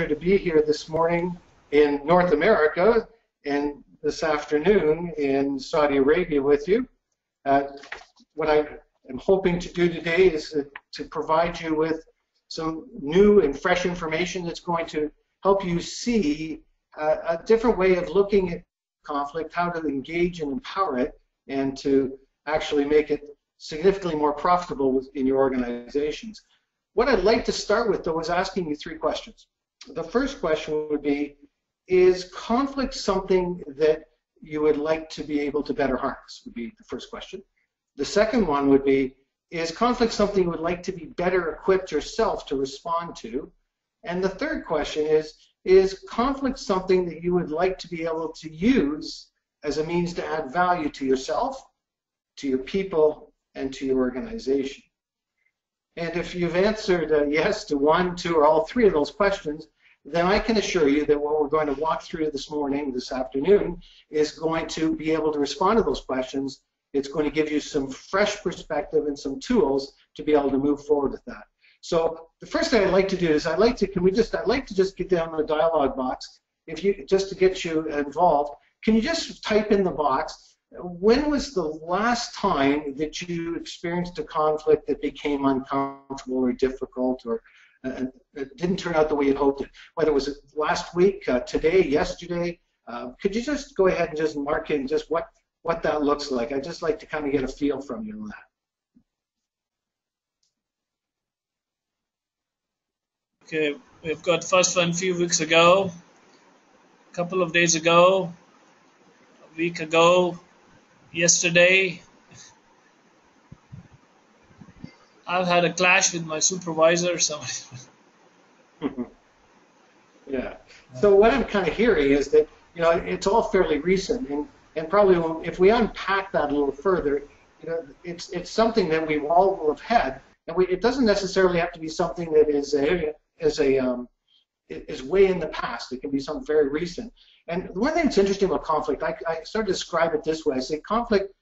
pleasure to be here this morning in North America and this afternoon in Saudi Arabia with you. What I am hoping to do today is to provide you with some new and fresh information that's going to help you see a different way of looking at conflict, how to engage and empower it, and to actually make it significantly more profitable in your organizations. What I'd like to start with, though, is asking you 3 questions. The first question would be, is conflict something that you would like to be able to better harness, would be the first question. The second one would be, is conflict something you would like to be better equipped yourself to respond to? And the third question is conflict something that you would like to be able to use as a means to add value to yourself, to your people, and to your organization? And if you've answered yes to 1, 2, or all 3 of those questions, then I can assure you that what we're going to walk through this morning, this afternoon, is going to be able to respond to those questions. It's going to give you some fresh perspective and some tools to be able to move forward with that. So the first thing I'd like to do is I'd like to just get down the dialog box, just to get you involved. Can you just type in the box, when was the last time that you experienced a conflict that became uncomfortable or difficult, or it didn't turn out the way you hoped it? Whether it was last week, today, yesterday, could you just go ahead and just mark in just what that looks like? I'd just like to kind of get a feel from you on that. Okay, we've got first one a few weeks ago, a couple of days ago, a week ago, yesterday. I've had a clash with my supervisor. Yeah. So what I'm kind of hearing is that, you know, it's all fairly recent, and probably if we unpack that a little further, you know, it's something that we all will have had, and it doesn't necessarily have to be something that is way in the past. It can be something very recent. And one thing that's interesting about conflict, I sort of describe it this way. I say conflict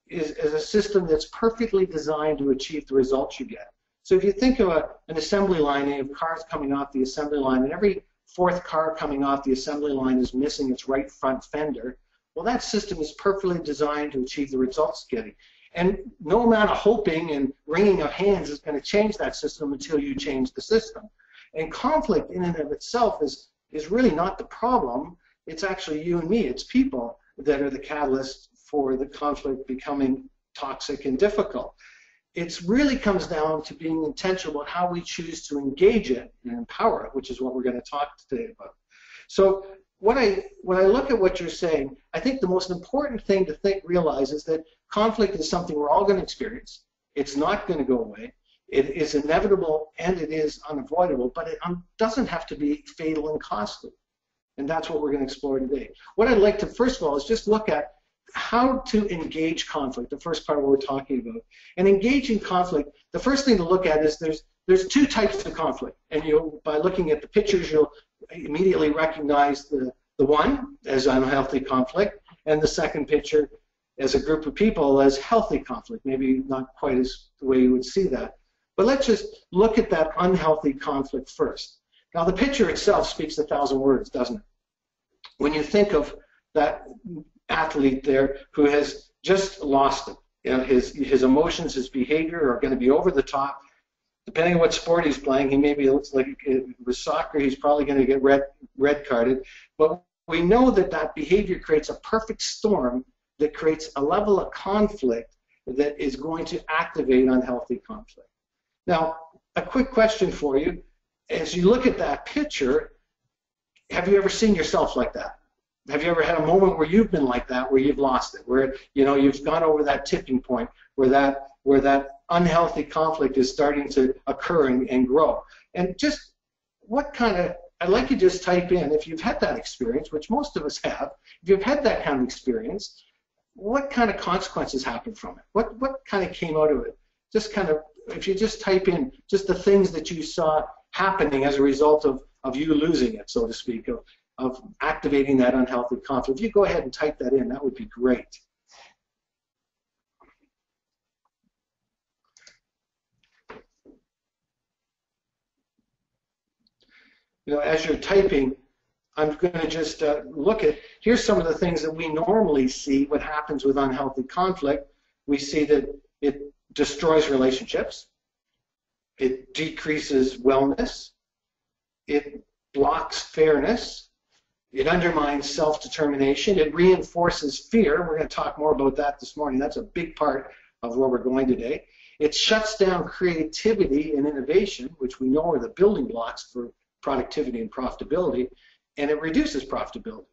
is a system that's perfectly designed to achieve the results you get. So if you think of an assembly line, and you have cars coming off the assembly line, and every 4th car coming off the assembly line is missing its right front fender, well, that system is perfectly designed to achieve the results it's getting. And no amount of hoping and wringing of hands is going to change that system until you change the system. And conflict in and of itself is really not the problem. It's actually you and me. It's people that are the catalyst for the conflict becoming toxic and difficult. It really comes down to being intentional about how we choose to engage it and empower it, which is what we're going to talk today about. So when I look at what you're saying, I think the most important thing to realize is that conflict is something we're all going to experience. It's not going to go away. It is inevitable and it is unavoidable, but it doesn't have to be fatal and costly. And that's what we're going to explore today. What I'd like to, first of all, is just look at how to engage conflict, the first part of what we're talking about. And engaging conflict, the first thing to look at is there's 2 types of conflict. And by looking at the pictures, you'll immediately recognize the one as unhealthy conflict, and the second picture as a group of people as healthy conflict. Maybe not quite as the way you would see that. But let's just look at that unhealthy conflict first. Now, the picture itself speaks 1,000 words, doesn't it? When you think of that athlete there who has just lost it, you know, his emotions, his behavior are going to be over the top. Depending on what sport he's playing, he maybe looks like with soccer, he's probably going to get red carded. But we know that behavior creates a perfect storm that creates a level of conflict that is going to activate unhealthy conflict. Now, a quick question for you. As you look at that picture, have you ever seen yourself like that? Have you ever had a moment where you've been like that, where you've lost it, where, you know, you've gone over that tipping point, where that unhealthy conflict is starting to occur and grow? And just what kind of, I'd like you to just type in, if you've had that experience, which most of us have, if you've had that kind of experience, what kind of consequences happened from it? What kind of came out of it? Just kind of, if you just type in just the things that you saw happening as a result of you losing it, so to speak, of activating that unhealthy conflict. If you go ahead and type that in, that would be great. as you're typing, I'm going to just look at, here's some of the things that we normally see what happens with unhealthy conflict. We see that it destroys relationships, it decreases wellness, it blocks fairness, it undermines self-determination, it reinforces fear. We're going to talk more about that this morning. That's a big part of where we're going today. It shuts down creativity and innovation, which we know are the building blocks for productivity and profitability, and it reduces profitability.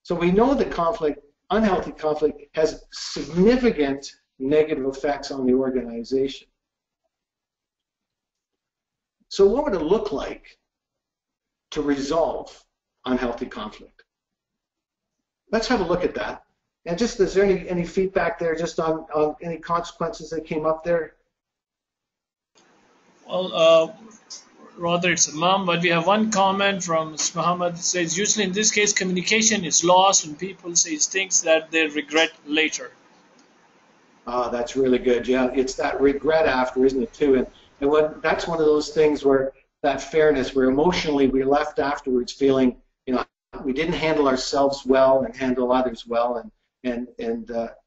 So we know that conflict, unhealthy conflict, has significant negative effects on the organization. So what would it look like to resolve unhealthy conflict? Let's have a look at that. And just, is there any feedback there just on any consequences that came up there? Well, rather it's a mom, but we have one comment from Muhammad. It says, usually in this case, communication is lost when people say things that they regret later. Oh, that's really good. Yeah, it's that regret after, isn't it, too? And that's one of those things where that fairness, where emotionally we're left afterwards feeling, we didn't handle ourselves well and handle others well, and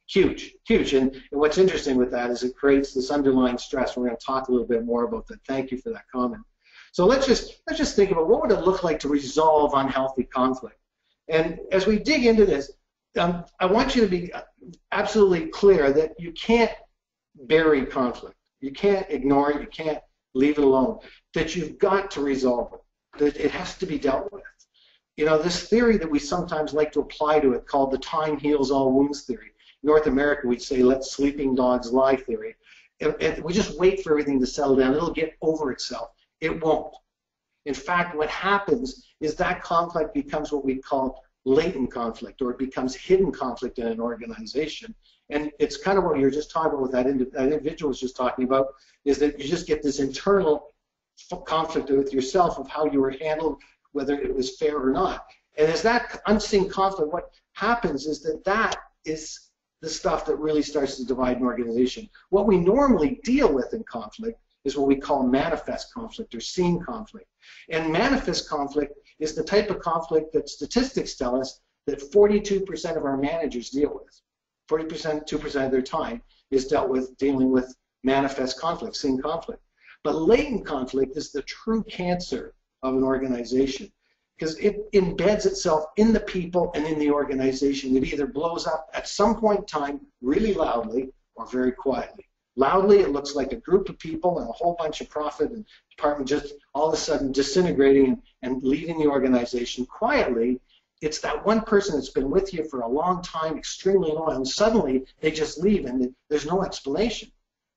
huge. And what's interesting with that is it creates this underlying stress. We're going to talk a little bit more about that. Thank you for that comment. So let's just think about what would it look like to resolve unhealthy conflict. And as we dig into this, I want you to be absolutely clear that you can't bury conflict. You can't ignore it. You can't leave it alone. That you've got to resolve it. That it has to be dealt with. This theory that we sometimes like to apply to it, called the time heals all wounds theory. In North America, we'd say let sleeping dogs lie theory. And we just wait for everything to settle down. It'll get over itself. It won't. In fact, what happens is that conflict becomes what we call latent conflict, or it becomes hidden conflict in an organization. And it's kind of what you were just talking about with that individual was just talking about, is that you just get this internal conflict with yourself of how you were handled, whether it was fair or not. And as that unseen conflict, what happens is that is the stuff that really starts to divide an organization. What we normally deal with in conflict is what we call manifest conflict or seen conflict. And manifest conflict is the type of conflict that statistics tell us that 42% of our managers deal with. 2% of their time is dealing with manifest conflict, seen conflict. But latent conflict is the true cancer of an organization, because it embeds itself in the people and in the organization. It either blows up at some point in time really loudly or very quietly. Loudly, it looks like a group of people and a whole bunch of profit and department just all of a sudden disintegrating and leaving the organization. Quietly, it's that one person that's been with you for a long time, extremely loyal, and suddenly they just leave and there's no explanation.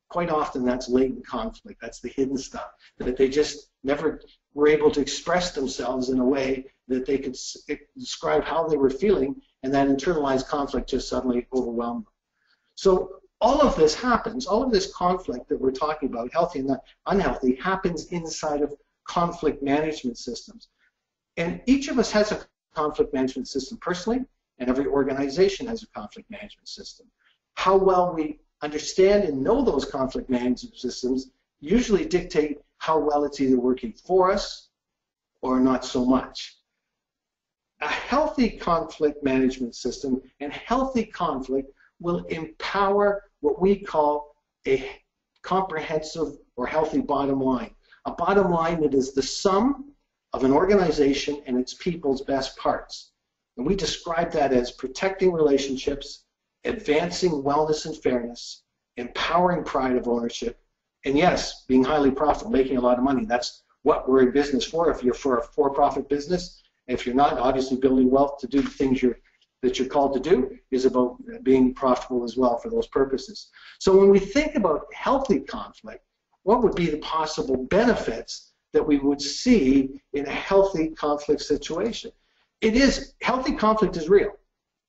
Quite often that's latent conflict. That's the hidden stuff, that they just never were able to express themselves in a way that they could describe how they were feeling, and that internalized conflict just suddenly overwhelmed them. So all of this happens, all of this conflict that we're talking about, healthy and unhealthy, happens inside of conflict management systems. And each of us has a conflict management system personally, and every organization has a conflict management system. How well we understand and know those conflict management systems usually dictate how well it's either working for us or not so much. A healthy conflict management system and healthy conflict will empower what we call a comprehensive or healthy bottom line. A bottom line that is the sum of an organization and its people's best parts. And we describe that as protecting relationships, advancing wellness and fairness, empowering pride of ownership, and yes, being highly profitable, making a lot of money. That's what we're in business for. If you're for a for-profit business, if you're not, obviously building wealth to do the things that you're called to do is about being profitable as well for those purposes. So when we think about healthy conflict, what would be the possible benefits that we would see in a healthy conflict situation? Healthy conflict is real.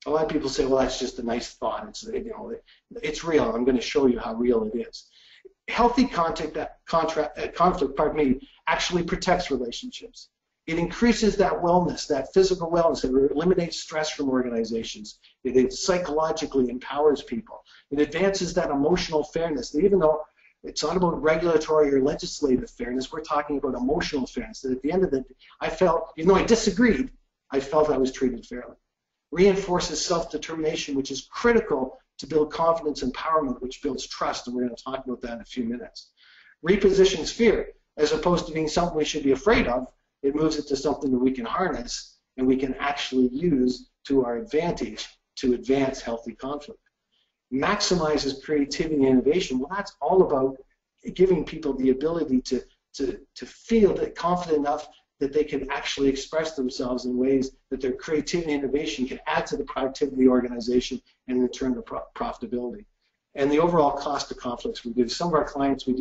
A lot of people say, well, that's just a nice thought. It's real. I'm going to show you how real it is. Healthy conflict, actually protects relationships. It increases that wellness, that physical wellness. It eliminates stress from organizations. It psychologically empowers people. It advances that emotional fairness. That even though It's not about regulatory or legislative fairness. We're talking about emotional fairness. That at the end of the day, I felt, even though I disagreed, I felt I was treated fairly. Reinforces self-determination, which is critical to build confidence and empowerment, which builds trust, and we're going to talk about that in a few minutes. Repositions fear. As opposed to being something we should be afraid of, it moves it to something that we can harness and we can actually use to our advantage to advance healthy conflict. Maximizes creativity and innovation. Well, that's all about giving people the ability to feel that confident enough that they can actually express themselves in ways that their creativity and innovation can add to the productivity of the organization and in turn the profitability. And the overall cost of conflicts we do. Some of our clients we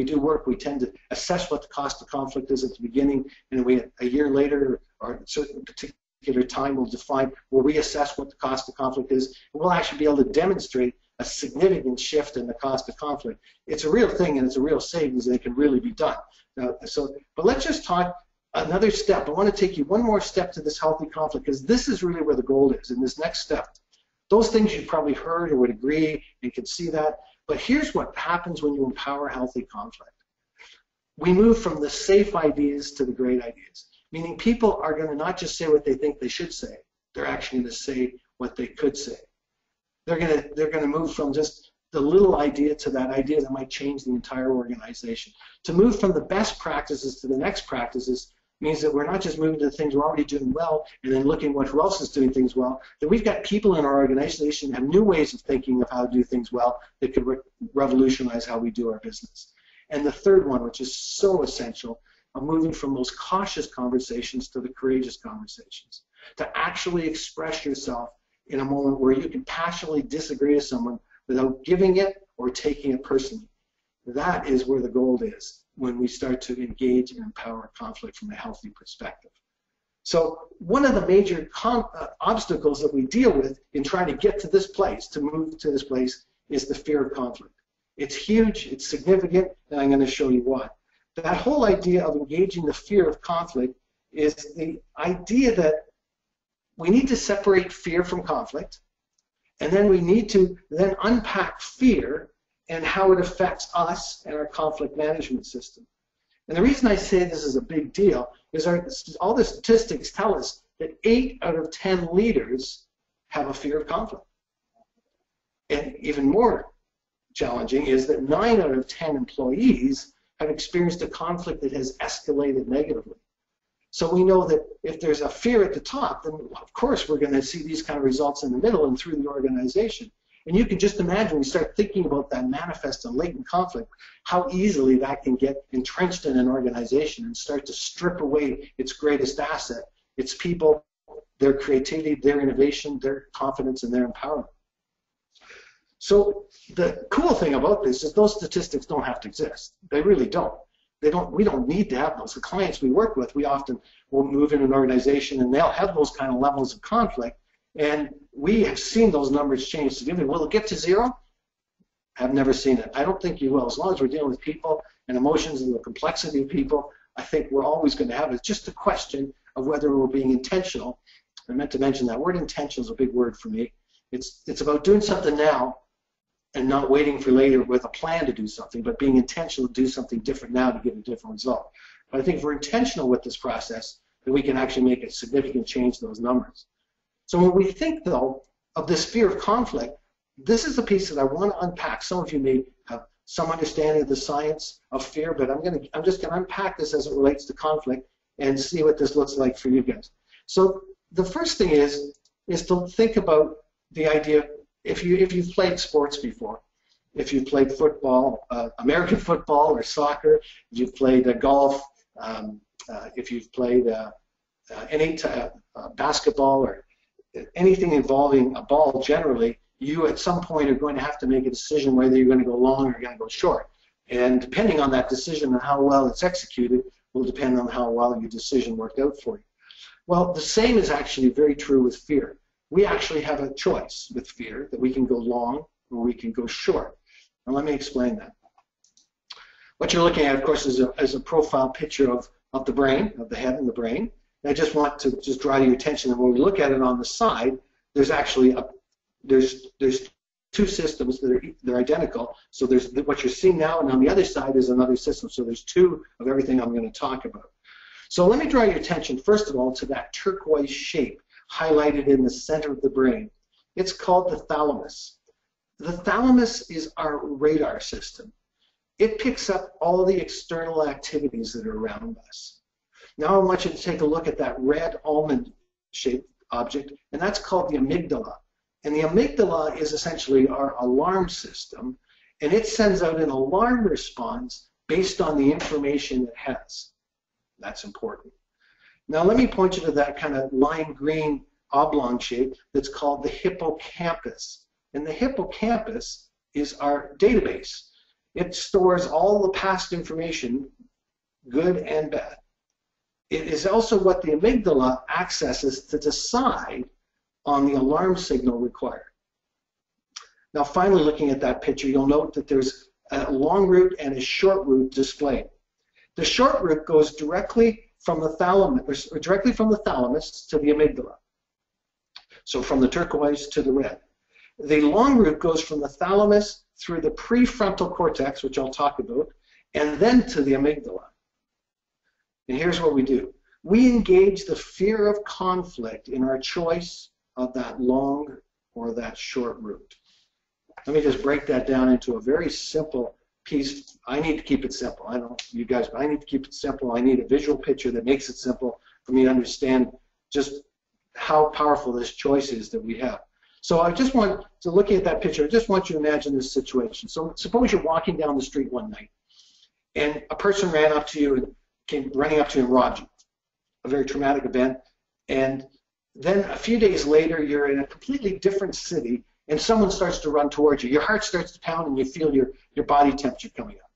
do work, we tend to assess what the cost of conflict is at the beginning, and we a year later or a certain particular time will define, we'll reassess what the cost of conflict is, and we'll actually be able to demonstrate a significant shift in the cost of conflict. It's a real thing and it's a real savings and it can really be done. But let's just talk another step. I want to take you one more step to this healthy conflict because this is really where the gold is in this next step. Those things you've probably heard or would agree and can see that. But here's what happens when you empower healthy conflict. We move from the safe ideas to the great ideas, meaning people are going to not just say what they think they should say, they're actually going to say what they could say. They're going to move from just the little idea to that idea that might change the entire organization. To move from the best practices to the next practices means that we're not just moving to the things we're already doing well and then looking what who else is doing things well, that we've got people in our organization that have new ways of thinking of how to do things well that could revolutionize how we do our business. And the third one, which is so essential, of moving from those cautious conversations to the courageous conversations. To actually express yourself in a moment where you can passionately disagree with someone without giving it or taking it personally. That is where the gold is when we start to engage and empower conflict from a healthy perspective. So one of the major obstacles that we deal with in trying to get to this place, to move to this place, is the fear of conflict. It's huge, it's significant, and I'm going to show you why. That whole idea of engaging the fear of conflict is the idea that we need to separate fear from conflict, and then we need to then unpack fear and how it affects us and our conflict management system. And the reason I say this is a big deal is all the statistics tell us that 8 out of 10 leaders have a fear of conflict. And even more challenging is that 9 out of 10 employees have experienced a conflict that has escalated negatively. So we know that if there's a fear at the top, then of course we're going to see these kind of results in the middle and through the organization. And you can just imagine, when you start thinking about that manifest and latent conflict, how easily that can get entrenched in an organization and start to strip away its greatest asset, its people, their creativity, their innovation, their confidence, and their empowerment. So the cool thing about this is those statistics don't have to exist. They really don't. We don't need to have those. The clients we work with, we often will move in an organization and they'll have those kind of levels of conflict, and we have seen those numbers change significantly. Will it get to zero? I've never seen it. I don't think you will. As long as we're dealing with people and emotions and the complexity of people, I think we're always going to have it. It's just a question of whether we're being intentional. I meant to mention that word intentional is a big word for me. It's about doing something now and not waiting for later with a plan to do something, but being intentional to do something different now to get a different result. But I think if we're intentional with this process, then we can actually make a significant change to those numbers. So when we think, though, of this fear of conflict, this is the piece that I want to unpack. Some of you may have some understanding of the science of fear, but I'm just going to unpack this as it relates to conflict and see what this looks like for you guys. So the first thing is to think about the idea. If you've played sports before, if you've played football, American football or soccer, if you've played golf, if you've played any basketball or anything involving a ball generally, you at some point are going to have to make a decision whether you're going to go long or going to go short. And depending on that decision and how well it's executed will depend on how well your decision worked out for you. Well, the same is actually very true with fear. We actually have a choice with fear that we can go long or we can go short. Now let me explain that. What you're looking at, of course, is a profile picture of the brain, of the head and the brain. And I just want to draw your attention that when we look at it on the side, there's actually there's two systems they're identical. So there's what you're seeing now, and on the other side is another system. So there's two of everything I'm going to talk about. So let me draw your attention, first of all, to that turquoise shape highlighted in the center of the brain. It's called the thalamus. The thalamus is our radar system. It picks up all the external activities that are around us. Now I want you to take a look at that red almond-shaped object, and that's called the amygdala. And the amygdala is essentially our alarm system, and it sends out an alarm response based on the information it has. That's important. Now let me point you to that kind of lime green oblong shape that's called the hippocampus. And the hippocampus is our database. It stores all the past information, good and bad. It is also what the amygdala accesses to decide on the alarm signal required. Now finally, looking at that picture, you'll note that there's a long route and a short route displayed. The short route goes directly from the thalamus, or directly from the thalamus to the amygdala. So from the turquoise to the red. The long route goes from the thalamus through the prefrontal cortex, which I'll talk about, and then to the amygdala. And here's what we do. We engage the fear of conflict in our choice of that long or that short route. Let me just break that down into a very simple piece. I need to keep it simple. I don't know you guys, but I need to keep it simple. I need a visual picture that makes it simple for me to understand just how powerful this choice is that we have. So I just want to, looking at that picture, I just want you to imagine this situation. So suppose you're walking down the street one night, and a person ran up to you and came running up to you and robbed you. A very traumatic event. And then a few days later, you're in a completely different city, and someone starts to run towards you. Your heart starts to pound, and you feel your body temperature coming up.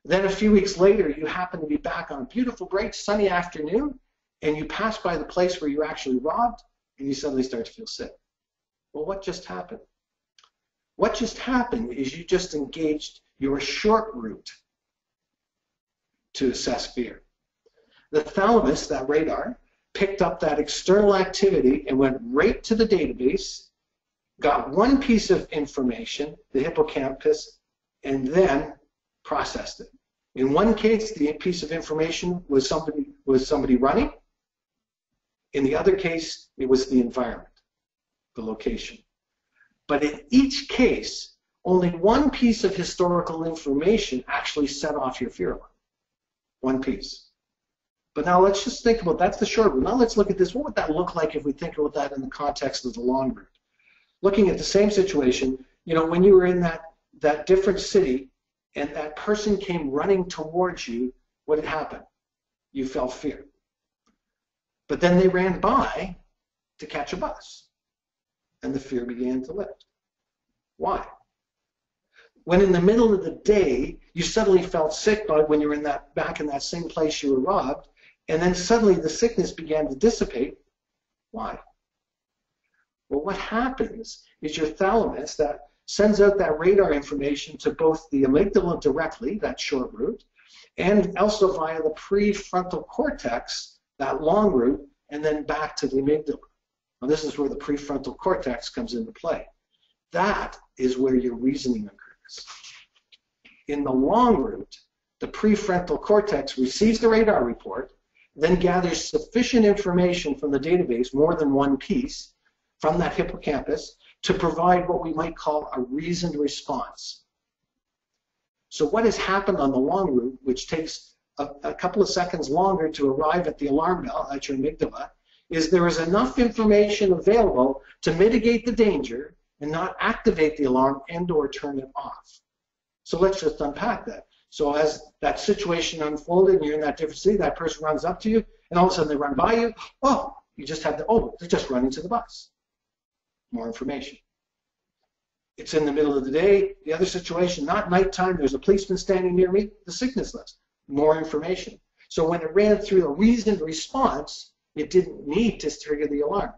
Then a few weeks later, you happen to be back on a beautiful, bright, sunny afternoon, and you pass by the place where you were actually robbed, and you suddenly start to feel sick. Well, what just happened? What just happened is you just engaged your short route to assess fear. The thalamus, that radar, picked up that external activity and went right to the database, got one piece of information, the hippocampus, and then processed it. In one case, the piece of information was somebody running. In the other case, it was the environment, the location. But in each case, only one piece of historical information actually set off your fear alarm. One piece. But now let's just think about, that's the short route. Now let's look at this. What would that look like if we think about that in the context of the long route? Looking at the same situation, you know, when you were in that different city and that person came running towards you, what had happened? You felt fear. But then they ran by to catch a bus, and the fear began to lift. Why? When in the middle of the day, you suddenly felt sick when you were back in that same place you were robbed, and then suddenly the sickness began to dissipate. Why? Well, what happens is your thalamus that sends out that radar information to both the amygdala directly, that short route, and also via the prefrontal cortex, that long route, and then back to the amygdala. Now this is where the prefrontal cortex comes into play. That is where your reasoning occurs. In the long route, the prefrontal cortex receives the radar report, then gathers sufficient information from the database, more than one piece, from that hippocampus, to provide what we might call a reasoned response. So what has happened on the long route, which takes a couple of seconds longer to arrive at the alarm bell at your amygdala, is there is enough information available to mitigate the danger and not activate the alarm and or turn it off. So let's just unpack that. So as that situation unfolded and you're in that different city, that person runs up to you and all of a sudden they run by you. Oh, you just had they're just running to the bus. More information. It's in the middle of the day. The other situation, not nighttime, there's a policeman standing near me, the sickness list. More information. So when it ran through a reasoned response, it didn't need to trigger the alarm.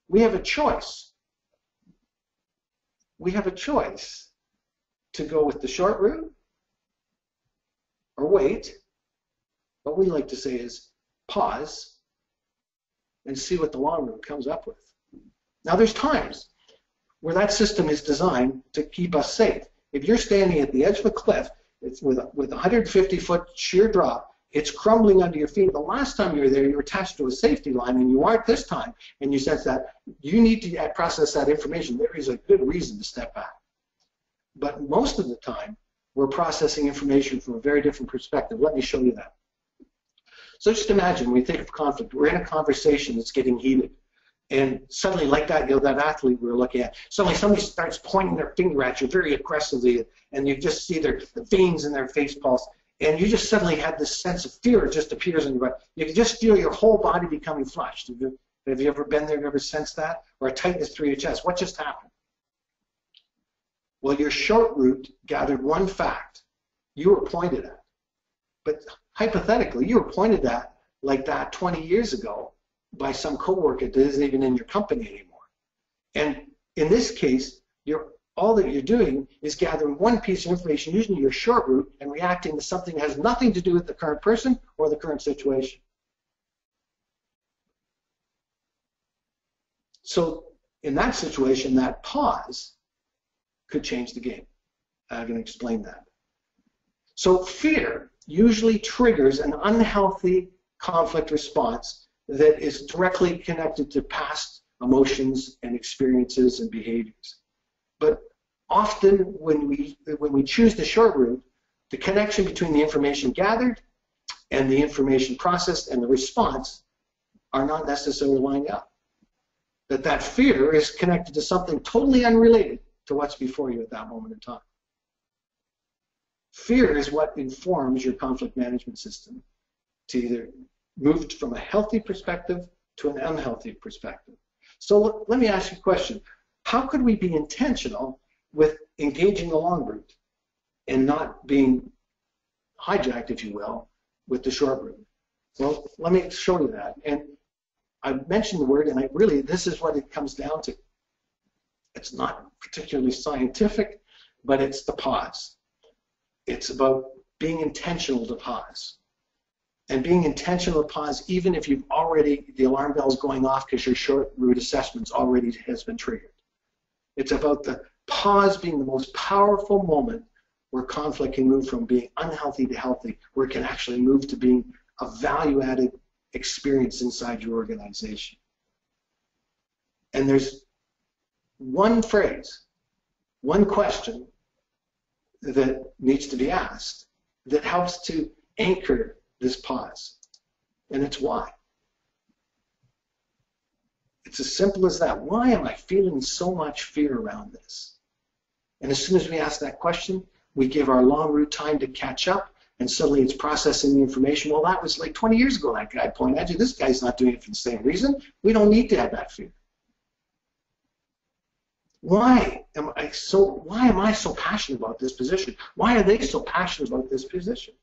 We have a choice. We have a choice to go with the short route or wait. What we like to say is pause and see what the long route comes up with. Now there's times where that system is designed to keep us safe. If you're standing at the edge of a cliff, it's with a 150-foot sheer drop, it's crumbling under your feet. The last time you were there, you were attached to a safety line, and you aren't this time, and you sense that you need to process that information. There is a good reason to step back. But most of the time, we're processing information from a very different perspective. Let me show you that. So just imagine, when we think of conflict, we're in a conversation that's getting heated. And suddenly, like that, that athlete we were looking at, suddenly somebody starts pointing their finger at you very aggressively, and you just see the veins in their face pulse, and you just suddenly have this sense of fear. It just appears in your body. You can just feel your whole body becoming flushed. Have you ever been there and ever sensed that? Or a tightness through your chest? What just happened? Well, your short route gathered one fact you were pointed at. But hypothetically, you were pointed at like that 20 years ago by some coworker that isn't even in your company anymore. And in this case, all that you're doing is gathering one piece of information using your short route and reacting to something that has nothing to do with the current person or the current situation. So in that situation, that pause could change the game. I'm going to explain that. So fear usually triggers an unhealthy conflict response that is directly connected to past emotions and experiences and behaviors. But often when we choose the short route, the connection between the information gathered and the information processed and the response are not necessarily lining up. That fear is connected to something totally unrelated to what's before you at that moment in time. Fear is what informs your conflict management system to either move from a healthy perspective to an unhealthy perspective. So let me ask you a question. How could we be intentional with engaging the long route and not being hijacked, if you will, with the short route? Well, let me show you that. And I mentioned the word, and this is what it comes down to. It's not particularly scientific, but it's the pause. It's about being intentional to pause. And being intentional to pause, even if you've already, the alarm bell's going off because your short route assessment already has been triggered. It's about the pause being the most powerful moment where conflict can move from being unhealthy to healthy, where it can actually move to being a value-added experience inside your organization. And there's one phrase, one question that needs to be asked that helps to anchor this pause, and it's why. It's as simple as that. Why am I feeling so much fear around this? And as soon as we ask that question, we give our long route time to catch up, and suddenly it's processing the information. Well, that was like 20 years ago that guy pointed at you. This guy's not doing it for the same reason. We don't need to have that fear. Why am I so passionate about this position? Why are they so passionate about this position?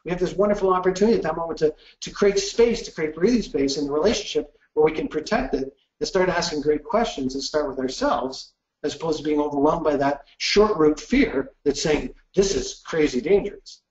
We have this wonderful opportunity at that moment to create space, to create breathing space in the relationship where we can protect it and start asking great questions and start with ourselves as opposed to being overwhelmed by that short route fear that's saying, this is crazy dangerous.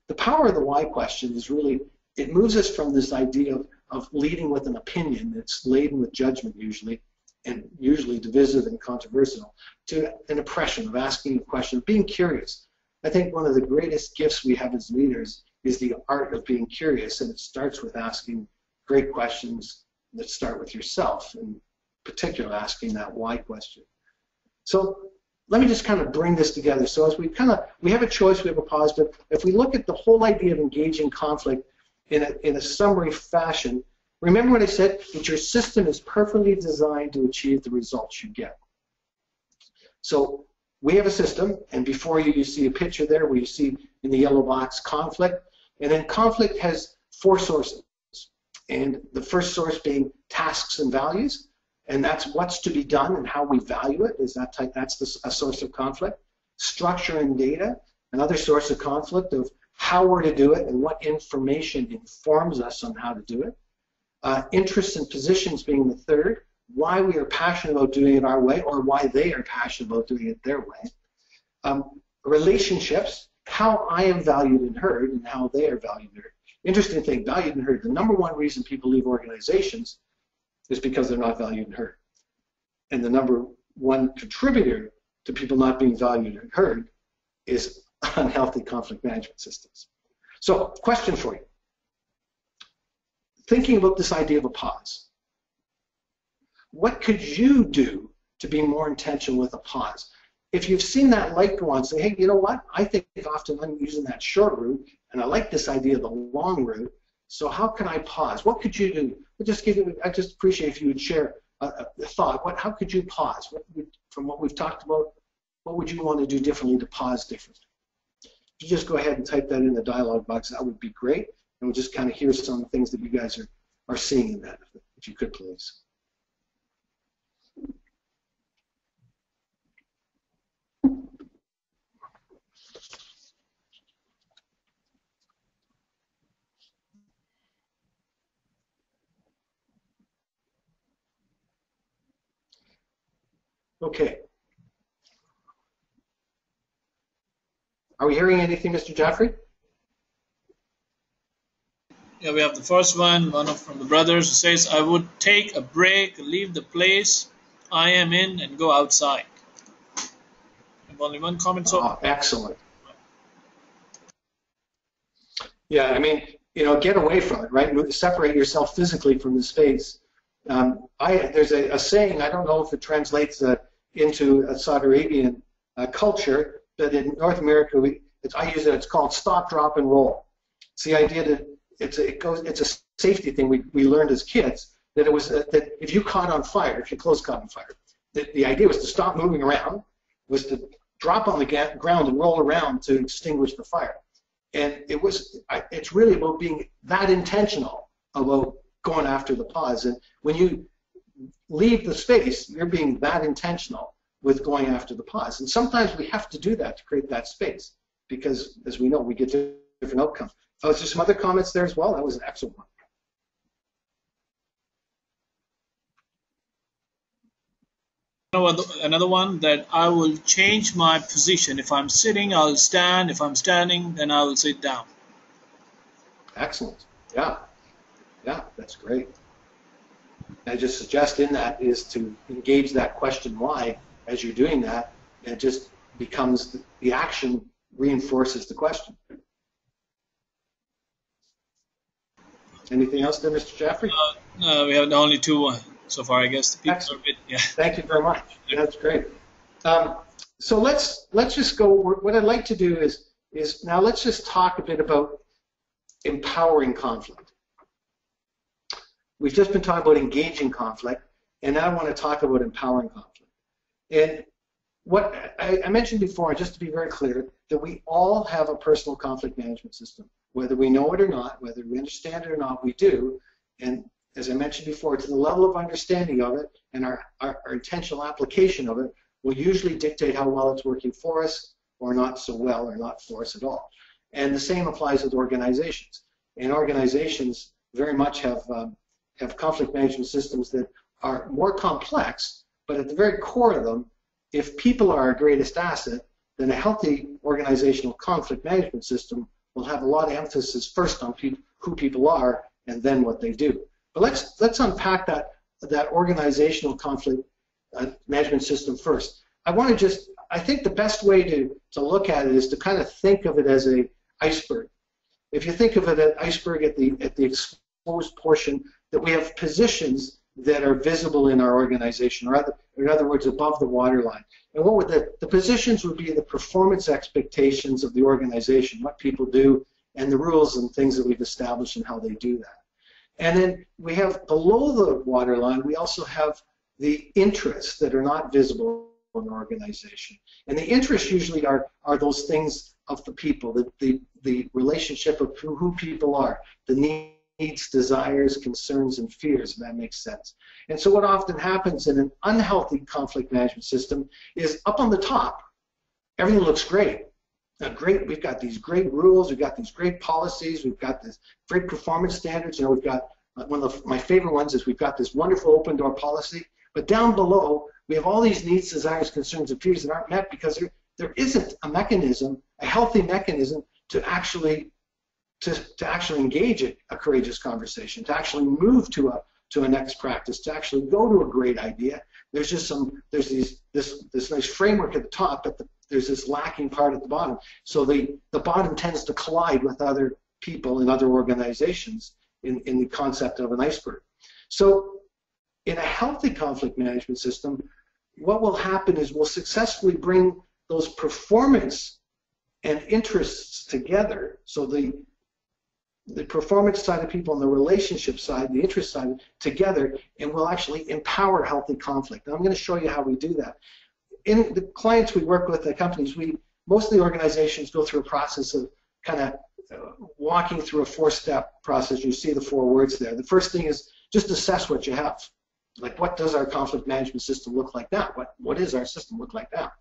The power of the why question is really, it moves us from this idea of leading with an opinion that's laden with judgment usually, and usually divisive and controversial, to an impression of asking a question, being curious. I think one of the greatest gifts we have as leaders is the art of being curious, and it starts with asking great questions that start with yourself, in particular asking that why question. So let me just kind of bring this together. So as we have a choice, we have a pause, but if we look at the whole idea of engaging conflict in a summary fashion, remember what I said, that your system is perfectly designed to achieve the results you get. So we have a system, and before you see a picture there where you see in the yellow box conflict, and then conflict has four sources. And the first source being tasks and values, and that's what's to be done and how we value it. That's a source of conflict. Structure and data, another source of conflict of how we're to do it and what information informs us on how to do it. Interests and positions being the third, why we are passionate about doing it our way or why they are passionate about doing it their way. Relationships, how I am valued and heard and how they are valued and heard. Interesting thing, valued and heard. The number one reason people leave organizations is because they're not valued and heard. And the number one contributor to people not being valued and heard is unhealthy conflict management systems. So, question for you. Thinking about this idea of a pause, what could you do to be more intentional with a pause? If you've seen that light go on, say, hey, you know what? I think often I'm using that short route, and I like this idea of the long route, so how can I pause? What could you do? I just appreciate if you would share a thought. How could you pause? From what we've talked about, what would you want to do differently to pause differently? If you just go ahead and type that in the dialogue box, that would be great. And we'll just kind of hear some of the things that you guys are seeing in that, if you could, please. Okay. Are we hearing anything, Mr. Jaffrey? Yeah, we have the first one from the brothers who says, I would take a break, leave the place I am in, and go outside. I have only one comment. So excellent. Yeah, I mean, get away from it, right? Separate yourself physically from the space. There's a saying, I don't know if it translates into a Saudi Arabian culture, but in North America, I use it. It's called stop, drop, and roll. It's the idea that it's a safety thing we learned as kids, that it was that if you caught on fire, if your clothes caught on fire, the idea was to stop moving around, was to drop on the ground and roll around to extinguish the fire. And it's really about being that intentional about going after the pause. And when you leave the space, you're being that intentional with going after the pause. And sometimes we have to do that to create that space, because as we know, we get different outcomes. Oh, is there some other comments there as well? That was an excellent one. Another one, that I will change my position. If I'm sitting, I'll stand. If I'm standing, then I will sit down. Excellent. Yeah, that's great. I just suggest in that is to engage that question why as you're doing that, and it just becomes the action reinforces the question. Anything else there, Mr. Jaffrey? No, we have only two so far, I guess. The people are a bit, yeah. Thank you very much. That's great. So let's just go. What I'd like to do is now let's just talk a bit about empowering conflict. We've just been talking about engaging conflict, and now I want to talk about empowering conflict. And what I mentioned before, just to be very clear, that we all have a personal conflict management system. Whether we know it or not, whether we understand it or not, we do. And as I mentioned before, to the level of understanding of it and our intentional application of it will usually dictate how well it's working for us or not so well or not for us at all. And the same applies with organizations. And organizations very much have conflict management systems that are more complex, but at the very core of them, if people are our greatest asset, then a healthy organizational conflict management system will have a lot of emphasis first on who people are and then what they do. But let's unpack that organizational conflict management system first. I think the best way to look at it is to kind of think of it as an iceberg. If you think of it as an iceberg at the exposed portion, that we have positions that are visible in our organization, or in other words, above the waterline. And what would the positions would be the performance expectations of the organization, what people do, and the rules and things that we've established and how they do that. And then we have below the waterline, we also have the interests that are not visible in an organization. And the interests usually are those things of the people, the relationship of who people are, the needs, desires, concerns, and fears, if that makes sense. And so what often happens in an unhealthy conflict management system is up on the top, everything looks great. We've got these great rules, we've got these great policies, we've got this great performance standards. We've got one of my favorite ones is we've got this wonderful open door policy, but down below we have all these needs, desires, concerns, and fears that aren't met because there isn't a mechanism, a healthy mechanism to actually engage a courageous conversation, to actually move to a next practice, to actually go to a great idea, There's just this nice framework at the top, but there's this lacking part at the bottom. So the bottom tends to collide with other people in other organizations in the concept of an iceberg. So in a healthy conflict management system, what will happen is we'll successfully bring those performance and interests together. So the performance side of people and the relationship side, the interest side together, and we'll actually empower healthy conflict. And I'm going to show you how we do that. In the clients we work with, the companies, most of the organizations go through a process of kind of walking through a 4-step process. You see the 4 words there. The first thing is just assess what you have. Like, what does our conflict management system look like now? What does our system look like now?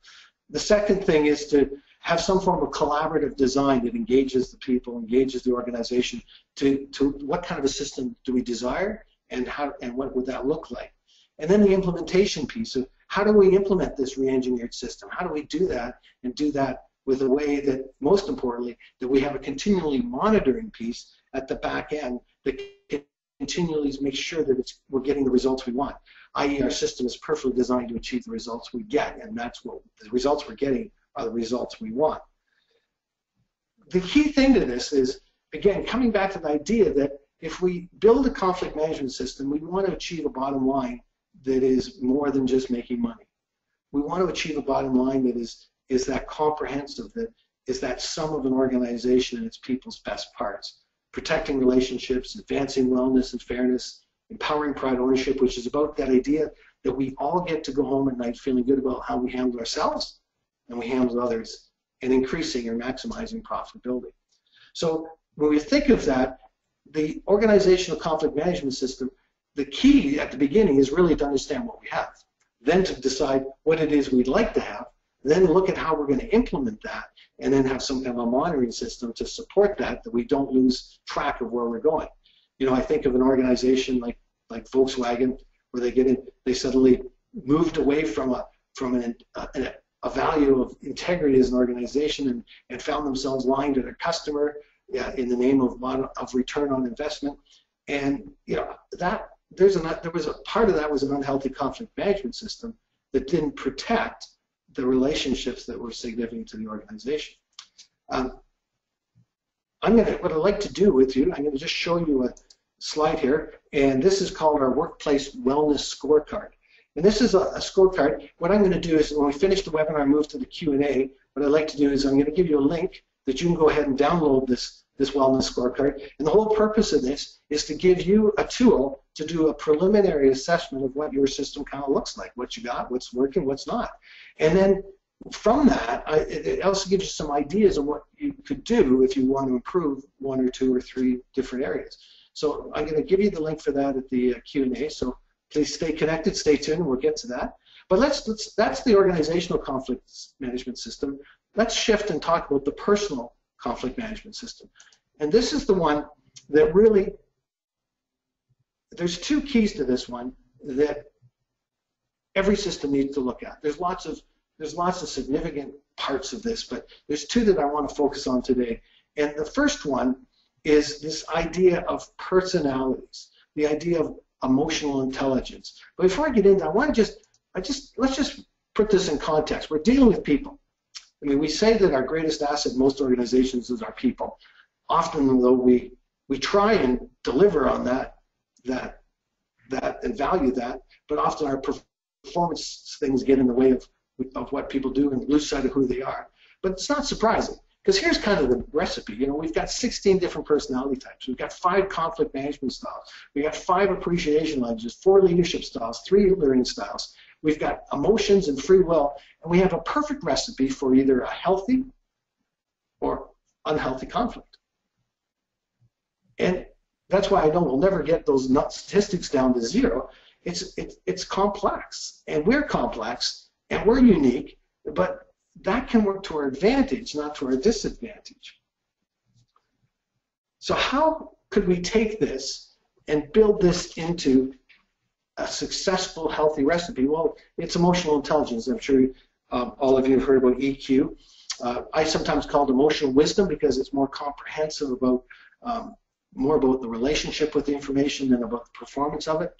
The second thing is to have some form of collaborative design that engages the people, engages the organization to what kind of a system do we desire, and what would that look like? And then the implementation piece of how do we implement this re-engineered system? How do we do that, and do that with a way that, most importantly, that we have a continually monitoring piece at the back end that continually makes sure that we're getting the results we want, i.e. our system is perfectly designed to achieve the results we get, and that's what the results we're getting are the results we want. The key thing to this is, again, coming back to the idea that if we build a conflict management system, we want to achieve a bottom line that is more than just making money. We want to achieve a bottom line that is that comprehensive, that is that sum of an organization and its people's best parts. Protecting relationships, advancing wellness and fairness, empowering pride ownership, which is about that idea that we all get to go home at night feeling good about how we handle ourselves and we handle others, and increasing or maximizing profitability. So when we think of that, the organizational conflict management system, the key at the beginning is really to understand what we have, then to decide what it is we'd like to have, then look at how we're going to implement that, and then have some kind of a monitoring system to support that we don't lose track of where we're going. You know, I think of an organization like Volkswagen, where they suddenly moved away from a value of integrity as an organization and found themselves lying to their customer in the name of return on investment. And you know, there was a part of that was an unhealthy conflict management system that didn't protect the relationships that were significant to the organization. What I'd like to do with you, I'm going to just show you a slide here, and this is called our Workplace Wellness Scorecard. And this is a scorecard. What I'm going to do is, when we finish the webinar and move to the Q&A, what I'd like to do is I'm going to give you a link that you can go ahead and download this wellness scorecard. And the whole purpose of this is to give you a tool to do a preliminary assessment of what your system kind of looks like, what you got, what's working, what's not. And then from that, it also gives you some ideas of what you could do if you want to improve 1 or 2 or 3 different areas. So I'm going to give you the link for that at the Q&A. So please stay connected, stay tuned, and we'll get to that. But that's the organizational conflict management system. Let's shift and talk about the personal conflict management system. And this is the one that really, there's 2 keys to this one that every system needs to look at. There's lots of significant parts of this, but there's 2 that I want to focus on today. And the first one is this idea of personalities, the idea of emotional intelligence. But before I get into that, let's just put this in context. We're dealing with people. I mean, we say that our greatest asset in most organizations is our people. Often, though, we try and deliver on that and value that, but often our performance things get in the way of what people do and lose sight of who they are. But it's not surprising, because here's kind of the recipe. You know, we've got 16 different personality types. We've got 5 conflict management styles. We've got 5 appreciation languages, 4 leadership styles, 3 learning styles. We've got emotions and free will, and we have a perfect recipe for either a healthy or unhealthy conflict. And that's why I know we'll never get those statistics down to 0. It's complex, and we're complex, and we're unique, but that can work to our advantage, not to our disadvantage. So how could we take this and build this into a successful, healthy recipe? Well, it's emotional intelligence. I'm sure all of you have heard about EQ. I sometimes call it emotional wisdom because it's more comprehensive about more about the relationship with the information than about the performance of it.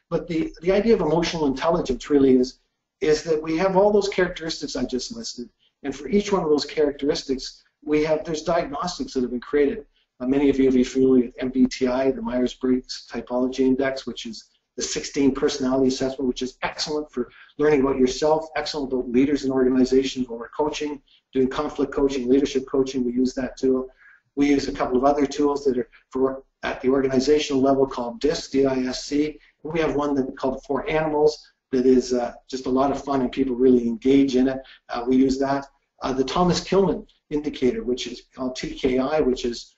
But the idea of emotional intelligence really is that we have all those characteristics I just listed, and for each one of those characteristics, there's diagnostics that have been created. Many of you will be familiar with MBTI, the Myers-Briggs Typology Index, which is the 16 personality assessment, which is excellent for learning about yourself, excellent about leaders in organizations when we're coaching, doing conflict coaching, leadership coaching. We use that tool. We use a couple of other tools that are at the organizational level called DISC, D-I-S-C. We have one that called For Animals that is just a lot of fun and people really engage in it. We use that. The Thomas Kilmann indicator, which is called TKI, which is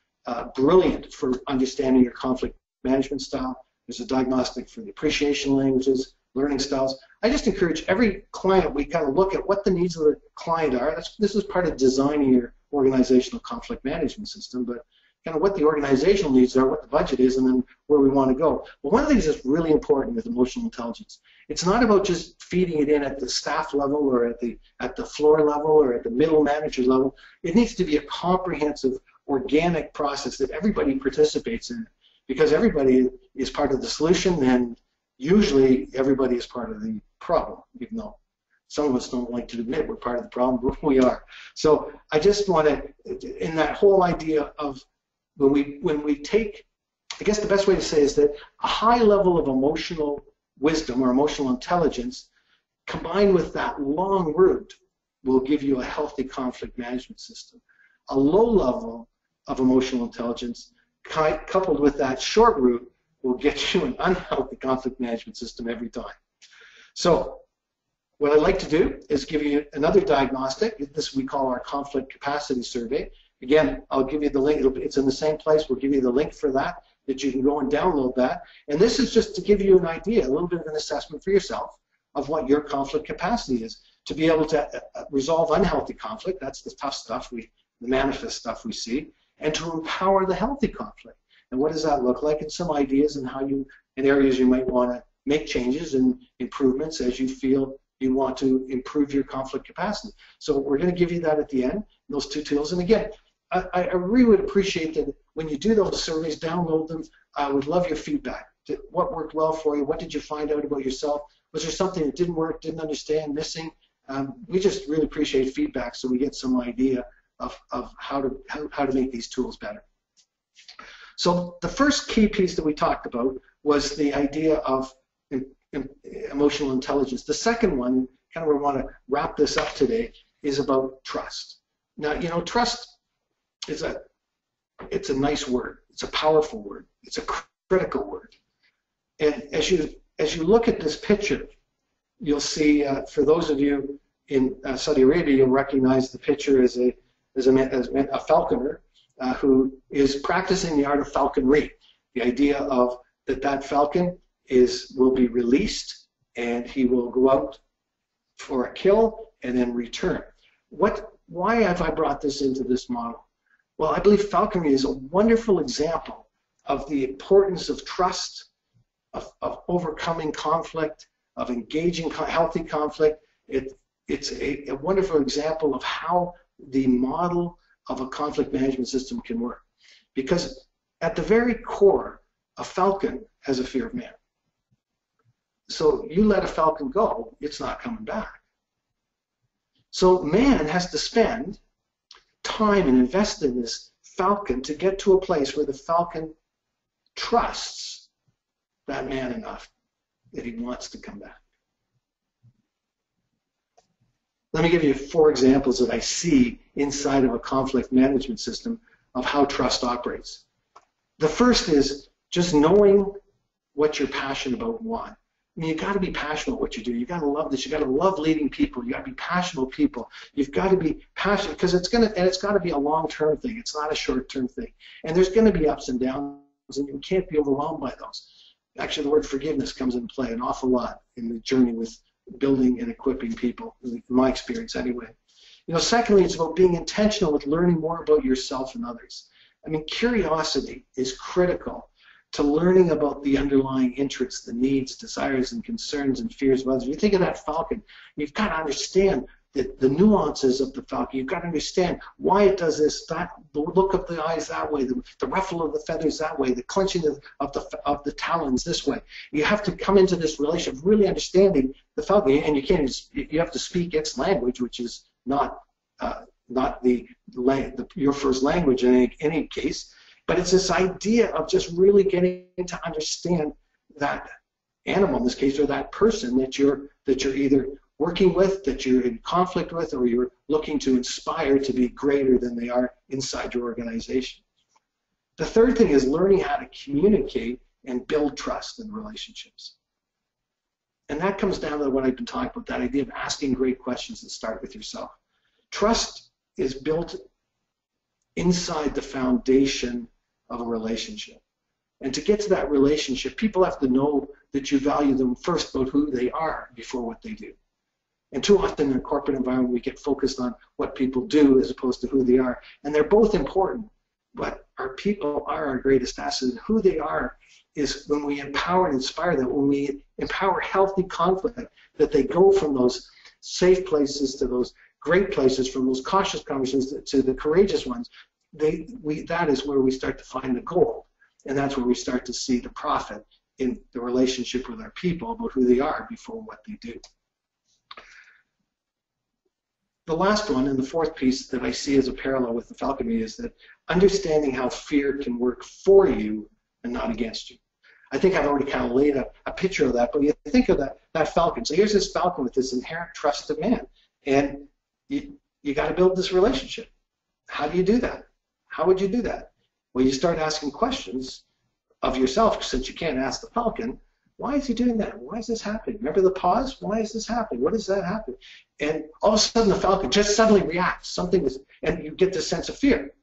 brilliant for understanding your conflict management style. There's a diagnostic for the appreciation languages, learning styles. I just encourage every client, we kind of look at what the needs of the client are. This is part of designing your organizational conflict management system, but kind of what the organizational needs are, what the budget is, and then where we want to go. But one of the things that's really important with emotional intelligence, it's not about just feeding it in at the staff level or at the floor level or at the middle manager level. It needs to be a comprehensive, organic process that everybody participates in, because everybody is part of the solution, and usually everybody is part of the problem, even though some of us don't like to admit we're part of the problem, but we are. So I just want to, in that whole idea of when we take, I guess the best way to say is that a high level of emotional wisdom or emotional intelligence combined with that long route will give you a healthy conflict management system. A low level of emotional intelligence coupled with that short route will get you an unhealthy conflict management system every time. So what I'd like to do is give you another diagnostic. This we call our conflict capacity survey. Again, I'll give you the link. It's in the same place. We'll give you the link for that you can go and download that. And this is just to give you an idea, a little bit of an assessment for yourself of what your conflict capacity is to be able to resolve unhealthy conflict. That's the tough stuff, the manifest stuff we see, and to empower the healthy conflict. And what does that look like? And some ideas and how you, in areas you might want to make changes and improvements as you feel you want to improve your conflict capacity. So we're going to give you that at the end, those two tools. And again, I really would appreciate that when you do those surveys, download them. I would love your feedback. What worked well for you? What did you find out about yourself? Was there something that didn't work, didn't understand, missing? We just really appreciate feedback so we get some idea of how to make these tools better. So the first key piece that we talked about was the idea of emotional intelligence. The second one, kind of where we want to wrap this up today, is about trust. Now, you know, trust is it's a nice word. It's a powerful word. It's a critical word. And as you look at this picture, you'll see, for those of you in Saudi Arabia, you'll recognize the picture as a falconer who is practicing the art of falconry. The idea of that falcon will be released and he will go out for a kill and then return. Why have I brought this into this model? Well, I believe falconry is a wonderful example of the importance of trust, of overcoming conflict, of engaging healthy conflict. It's a wonderful example of how the model of a conflict management system can work. Because at the very core, a falcon has a fear of man. So you let a falcon go, it's not coming back. So man has to spend time and invest in this falcon to get to a place where the falcon trusts that man enough that he wants to come back. Let me give you 4 examples that I see inside of a conflict management system of how trust operates. The first is just knowing what you're passionate about and why. I mean, you've got to be passionate about what you do. You've got to love this. You've got to love leading people. You've got to be passionate people. You've got to be passionate because it's got to be a long-term thing. It's not a short-term thing. And there's going to be ups and downs, and you can't be overwhelmed by those. Actually, the word forgiveness comes into play an awful lot in the journey with building and equipping people, in my experience anyway. You know, secondly, it's about being intentional with learning more about yourself and others. I mean, curiosity is critical to learning about the underlying interests, the needs, desires, and concerns and fears of others. If you think of that falcon, you've got to understand the nuances of the falcon. You've got to understand why it does this, that, the look of the eyes that way, the ruffle of the feathers that way, the clenching of the talons this way. You have to come into this relationship really understanding the falcon, and you have to speak its language, which is not your first language in any case. But it's this idea of just really getting to understand that animal in this case, or that person that you're either working with, that you're in conflict with, or you're looking to inspire to be greater than they are inside your organization. The third thing is learning how to communicate and build trust in relationships. And that comes down to what I've been talking about, that idea of asking great questions that start with yourself. Trust is built inside the foundation of a relationship. And to get to that relationship, people have to know that you value them first about who they are before what they do. And too often in a corporate environment, we get focused on what people do as opposed to who they are. And they're both important, but our people are our greatest asset. Who they are is when we empower and inspire them, when we empower healthy conflict, that they go from those safe places to those great places, from those cautious conversations to the courageous ones. That is where we start to find the gold. And that's where we start to see the profit in the relationship with our people about who they are before what they do. The last one, and the fourth piece that I see as a parallel with the falconry, is that understanding how fear can work for you and not against you. I think I've already kind of laid a picture of that, but you think of that falcon. So here's this falcon with this inherent trust of man, and you got to build this relationship. How do you do that? How would you do that? Well, you start asking questions of yourself, since you can't ask the falcon, why is he doing that? Why is this happening? Remember the pause? Why is this happening? What does that happen? And all of a sudden the falcon just suddenly reacts. And you get this sense of fear.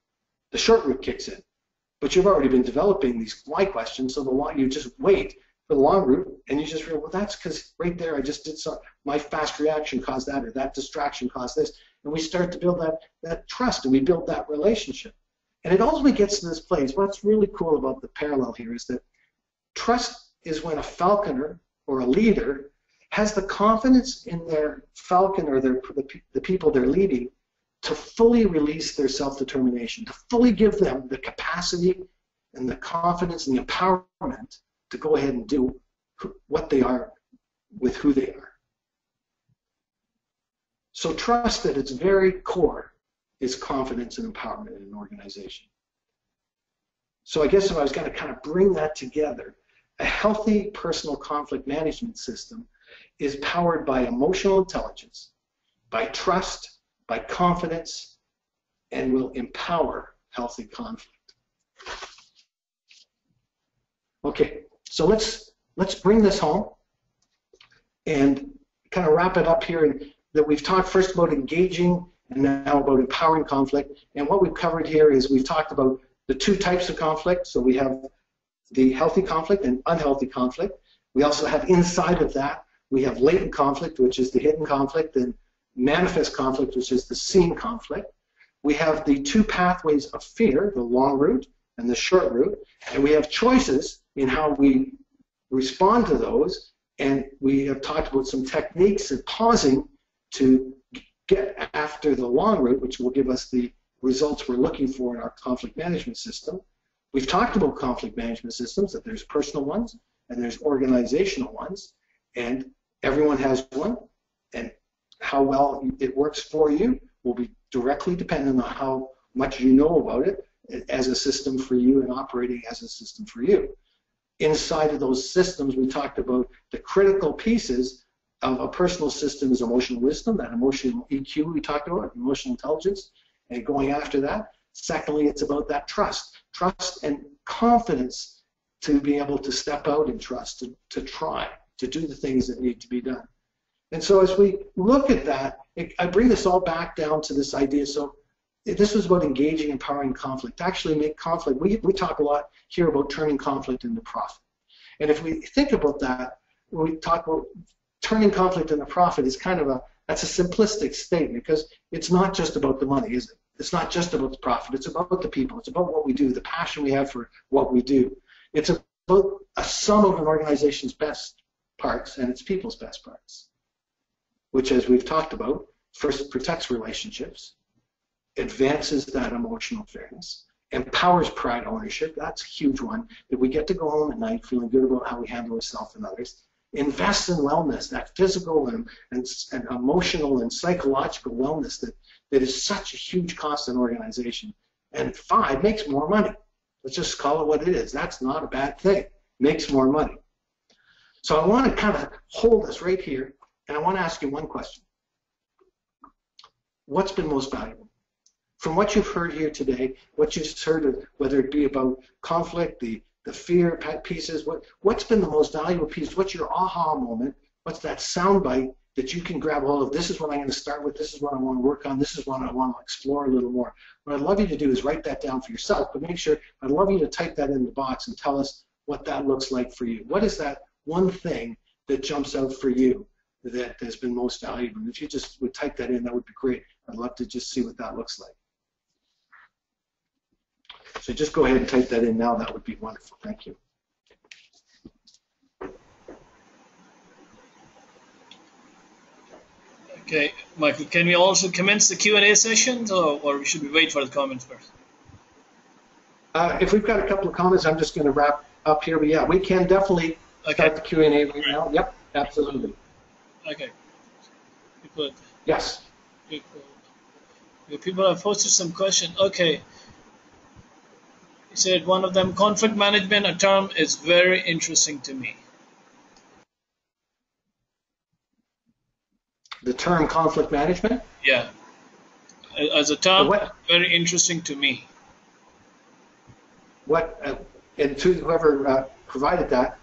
The short route kicks in. But you've already been developing these why questions, so you just wait for the long route, and you just realize, well, that's because right there I just did something. My fast reaction caused that, or that distraction caused this. And we start to build that trust, and we build that relationship. And it ultimately gets to this place. What's really cool about the parallel here is that trust is when a falconer or a leader has the confidence in their falcon or the people they're leading to fully release their self-determination, to fully give them the capacity and the confidence and the empowerment to go ahead and do what they are with who they are. So trust at its very core is confidence and empowerment in an organization. So I guess if I was going to kind of bring that together, a healthy personal conflict management system is powered by emotional intelligence, by trust, by confidence, and will empower healthy conflict. Okay, so let's bring this home and kind of wrap it up here. That we've talked first about engaging and now about empowering conflict. And what we've covered here is we've talked about the two types of conflict. So we have the healthy conflict and unhealthy conflict. We also have inside of that, we have latent conflict, which is the hidden conflict, and manifest conflict, which is the seen conflict. We have the two pathways of fear, the long route and the short route, and we have choices in how we respond to those, and we have talked about some techniques of pausing to get after the long route, which will give us the results we're looking for in our conflict management system. We've talked about conflict management systems, that there's personal ones and there's organizational ones, and everyone has one, and how well it works for you will be directly dependent on how much you know about it as a system for you and operating as a system for you. Inside of those systems, we talked about the critical pieces of a personal system is emotional wisdom, that emotional EQ we talked about, emotional intelligence, and going after that. Secondly, it's about that trust and confidence to be able to step out in trust, to try, to do the things that need to be done. And so as we look at that, I bring this all back down to this idea. So this was about engaging, empowering conflict. To actually make conflict, we talk a lot here about turning conflict into profit. And if we think about that, when we talk about turning conflict into profit, is kind of that's a simplistic statement, because it's not just about the money, is it? It's not just about the profit. It's about the people. It's about what we do, the passion we have for what we do. It's about a sum of an organization's best parts and its people's best parts, which, as we've talked about, first protects relationships, advances that emotional fairness, empowers pride ownership. That's a huge one, that we get to go home at night feeling good about how we handle ourselves and others. Invests in wellness, that physical and emotional and psychological wellness that is such a huge cost in an organization. And 5, makes more money. Let's just call it what it is. That's not a bad thing. Makes more money. So I want to kind of hold this right here, and I want to ask you one question. What's been most valuable? From what you've heard here today, what you've heard of, whether it be about conflict, the fear pieces, what's been the most valuable piece? What's your aha moment? What's that soundbite that you can grab hold of? This is what I'm going to start with. This is what I want to work on. This is what I want to explore a little more. What I'd love you to do is write that down for yourself, but make sure, I'd love you to type that in the box and tell us what that looks like for you. What is that one thing that jumps out for you that has been most valuable? If you just would type that in, that would be great. I'd love to just see what that looks like. So just go ahead and type that in now. That would be wonderful. Thank you. Okay, Michael, can we also commence the Q&A sessions, or should we wait for the comments first? If we've got a couple of comments, I'm just going to wrap up here. But yeah, we can definitely start the Q&A right now. Yep, absolutely. Okay. Yes. People have posted some questions. Okay. He said one of them, conflict management, a term is very interesting to me. The term conflict management? Yeah. As a term, very interesting to me. And to whoever provided that,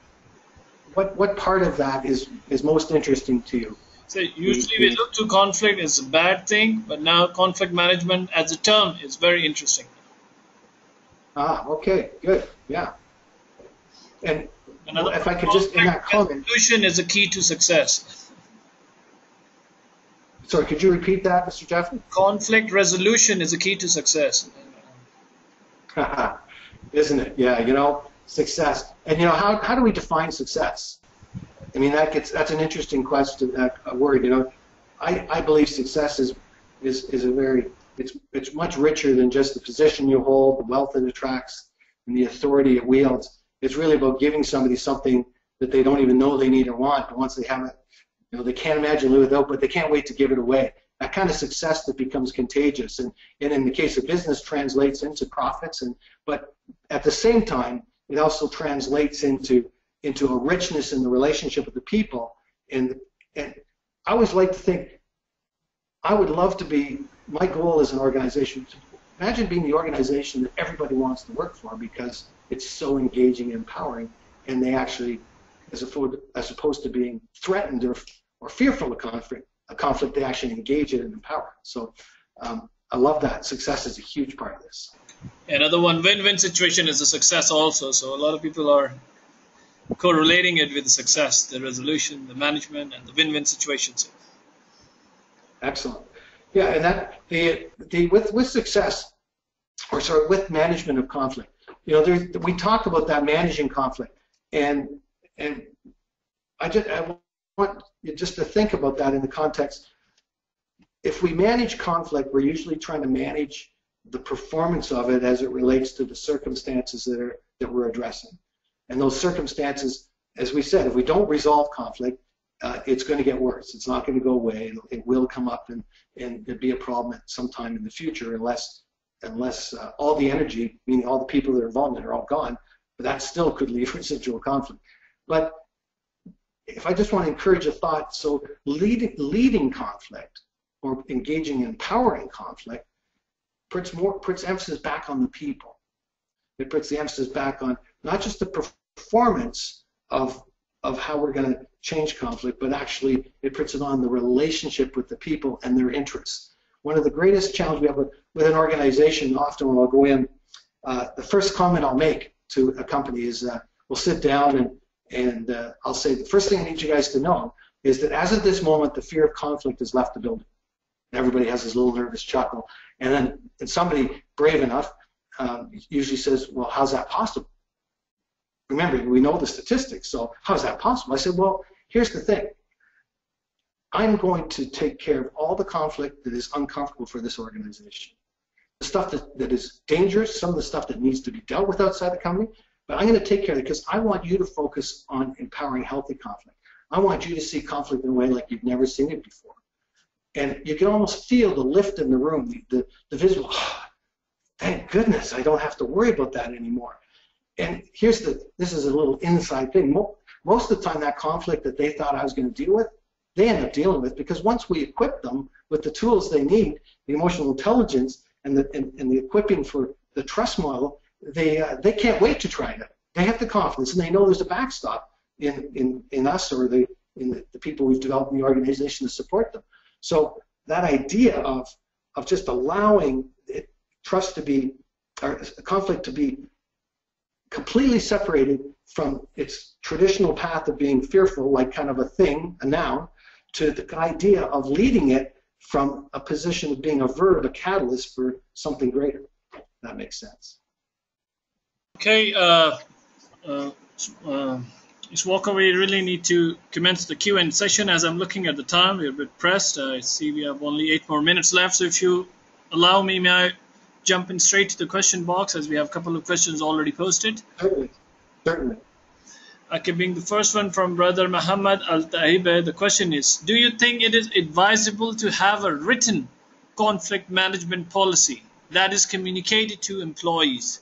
what part of that is most interesting to you? So usually we look to conflict as a bad thing, but now conflict management as a term is very interesting. Ah, okay, good, yeah. And if I could just, in that comment. Resolution is a key to success. Sorry, could you repeat that, Mr. Jeffrey? Conflict resolution is a key to success. Isn't it? Yeah, success. And how do we define success? I mean, that's an interesting question, a word. I believe success is a very, it's much richer than just the position you hold, the wealth it attracts, and the authority it wields. It's really about giving somebody something that they don't even know they need or want, but once they have it, they can't imagine living without, but they can't wait to give it away. That kind of success that becomes contagious, and in the case of business, translates into profits, but at the same time, it also translates into a richness in the relationship with the people. And I always like to think, I would love to be, my goal as an organization, imagine being the organization that everybody wants to work for because it's so engaging and empowering, and they actually, as opposed to being threatened or fearful of conflict, they actually engage it and empower. So I love that. Success is a huge part of this. Another one, win-win situation is a success also. So a lot of people are correlating it with the success, the resolution, the management, and the win-win situations. Excellent. Yeah, and that with success, or sorry, with management of conflict, we talked about that, managing conflict, and I want you just to think about that in the context. If we manage conflict, we're usually trying to manage the performance of it as it relates to the circumstances that we're addressing. And those circumstances, as we said, if we don't resolve conflict, it's going to get worse. It's not going to go away. It will come up and it'll be a problem at some time in the future unless all the energy, meaning all the people that are involved in it, are all gone. But that still could leave residual conflict. But if I just want to encourage a thought, so leading conflict or engaging in empowering conflict puts emphasis back on the people. It puts the emphasis back on not just the performance of how we're going to change conflict, but actually it puts it on the relationship with the people and their interests. One of the greatest challenges we have with an organization, often when I'll go in, the first comment I'll make to a company is we'll sit down and I'll say, the first thing I need you guys to know is that as of this moment, the fear of conflict has left the building. And everybody has this little nervous chuckle. And then somebody brave enough usually says, well, how's that possible? Remember, we know the statistics, so how's that possible? I said, well, here's the thing. I'm going to take care of all the conflict that is uncomfortable for this organization. The stuff that is dangerous, some of the stuff that needs to be dealt with outside the company, but I'm going to take care of it because I want you to focus on empowering healthy conflict. I want you to see conflict in a way like you've never seen it before. And you can almost feel the lift in the room, the visual, oh, thank goodness I don't have to worry about that anymore. And this is a little inside thing. Most of the time that conflict that they thought I was going to deal with, they end up dealing with, because once we equip them with the tools they need, the emotional intelligence and the equipping for the trust model, they can't wait to try it. They have the confidence, and they know there's a backstop in us or in the people we've developed in the organization to support them. So that idea of just allowing trust to be, or conflict to be completely separated from its traditional path of being fearful, like kind of a thing, a noun, to the idea of leading it from a position of being a verb, a catalyst for something greater. That makes sense. Okay, Ms. Walker, we really need to commence the Q&A session. As I'm looking at the time, we're a bit pressed. I see we have only 8 more minutes left, so if you allow me, may I jump in straight to the question box, as we have a couple of questions already posted? Certainly. Certainly. Okay, being the first one from Brother Muhammad Al-Taibe, the question is, do you think it is advisable to have a written conflict management policy that is communicated to employees?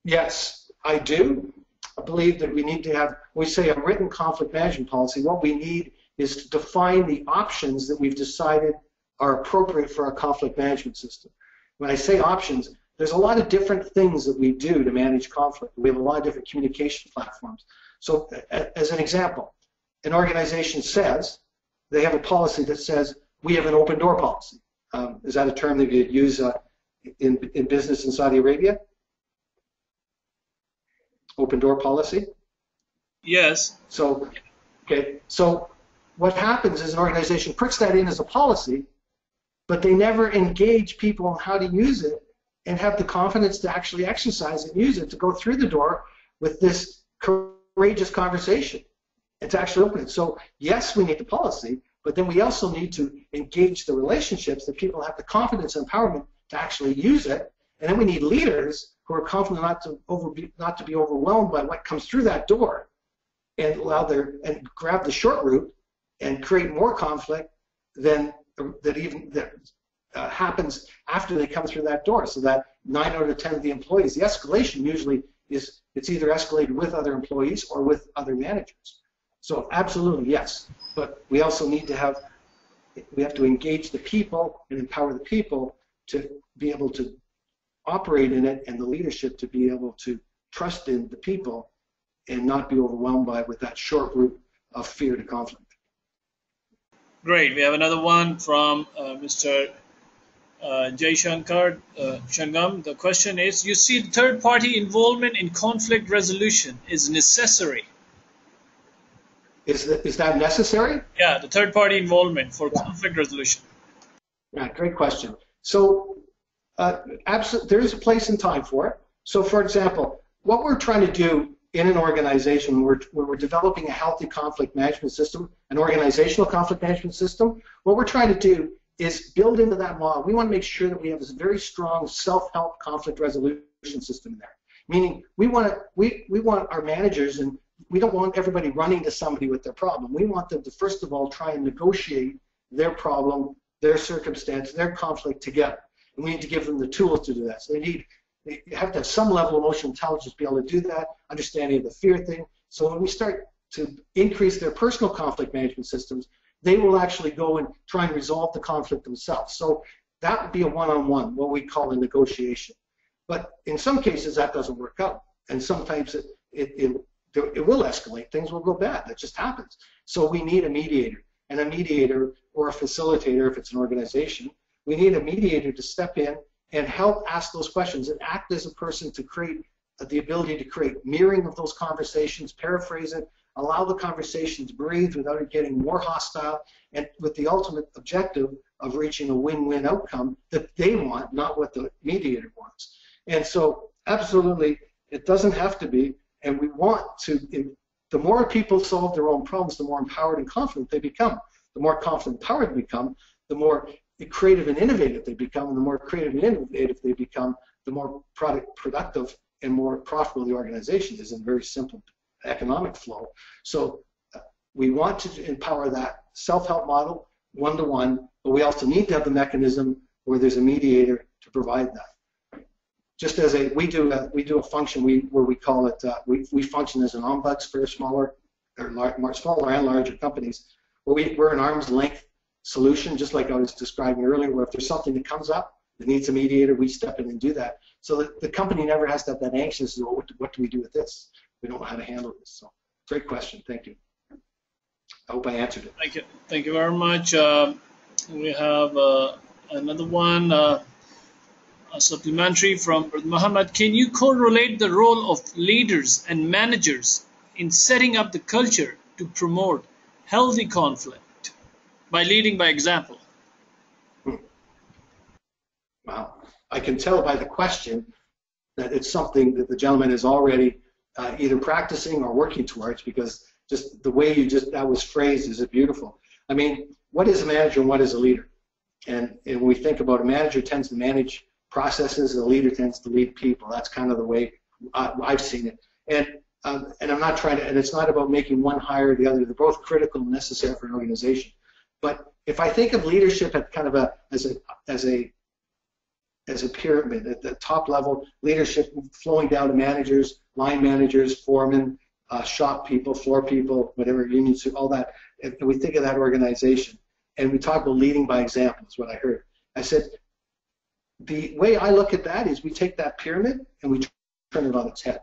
Yes, I do. I believe that we need to have, when we say a written conflict management policy, what we need is to define the options that we've decided are appropriate for our conflict management system. When I say options, there's a lot of different things that we do to manage conflict. We have a lot of different communication platforms. So as an example, an organization says, they have a policy that says, we have an open door policy. Is that a term that you use in business in Saudi Arabia? Open door policy? Yes. So, okay, so what happens is an organization puts that in as a policy, but they never engage people on how to use it and have the confidence to actually exercise and use it to go through the door with this courageous conversation and to actually open it. So yes, we need the policy, but then we also need to engage the relationships that people have the confidence and empowerment to actually use it. And then we need leaders who are confident not to be overwhelmed by what comes through that door and and grab the short route and create more conflict than that happens after they come through that door. So that 9 out of 10 of the employees, the escalation usually is, it's either escalated with other employees or with other managers. So absolutely yes, but we also need to we have to engage the people and empower the people to be able to operate in it, and the leadership to be able to trust in the people and not be overwhelmed by it with that short route of fear to conflict. Great. We have another one from Mr. Jay Shankar Shangam. The question is, you see third-party involvement in conflict resolution is necessary. Is that necessary? Yeah, the third-party involvement for conflict resolution. Yeah, great question. So there is a place and time for it. So for example, what we're trying to do in an organization where we're developing a healthy conflict management system, an organizational conflict management system, what we're trying to do is build into that model. We want to make sure that we have this very strong self-help conflict resolution system in there. Meaning we want our managers, and we don't want everybody running to somebody with their problem. We want them to first of all try and negotiate their problem, their circumstance, their conflict together. And we need to give them the tools to do that. So they have to have some level of emotional intelligence to be able to do that, understanding of the fear thing. So when we start to increase their personal conflict management systems, they will actually go and try and resolve the conflict themselves. So that would be a one-on-one, what we call a negotiation. But in some cases, that doesn't work out. And sometimes it will escalate. Things will go bad. That just happens. So we need a mediator. And a mediator or a facilitator, if it's an organization, we need a mediator to step in and help ask those questions and act as a person to create the ability to create mirroring of those conversations, paraphrase it, allow the conversation to breathe without it getting more hostile, and with the ultimate objective of reaching a win-win outcome that they want, not what the mediator wants. And so absolutely, it doesn't have to be, and we want to the more people solve their own problems, the more empowered and confident they become. The more confident and empowered they become, the more creative and innovative they become, and the more creative and innovative they become, the more productive and more profitable the organization is, in very simple economic flow. So we want to empower that self-help model, one-to-one, but we also need to have the mechanism where there's a mediator to provide that. Just as we do a function where we call it, we function as an ombuds for smaller and larger companies, where we're an arm's length solution, just like I was describing earlier, where if there's something that comes up that needs a mediator, we step in and do that. So that the company never has to have that anxious, oh, what do we do with this? We don't know how to handle this. So great question. Thank you. I hope I answered it. Thank you. Thank you very much. We have another one, a supplementary from Muhammad. Can you correlate the role of leaders and managers in setting up the culture to promote healthy conflict by leading by example? Wow. I can tell by the question that it's something that the gentleman is already either practicing or working towards, because just the way that was phrased is beautiful. I mean, what is a manager and what is a leader? And when we think about a manager tends to manage processes, and a leader tends to lead people. That's kind of the way I've seen it. And I'm not trying to, and it's not about making one higher or the other. They're both critical and necessary for an organization. But if I think of leadership at kind of as a pyramid, at the top level, leadership flowing down to managers, line managers, foremen, shop people, floor people, whatever unions, all that. If we think of that organization, and we talk about leading by example, is what I heard. I said, the way I look at that is we take that pyramid and we turn it on its head.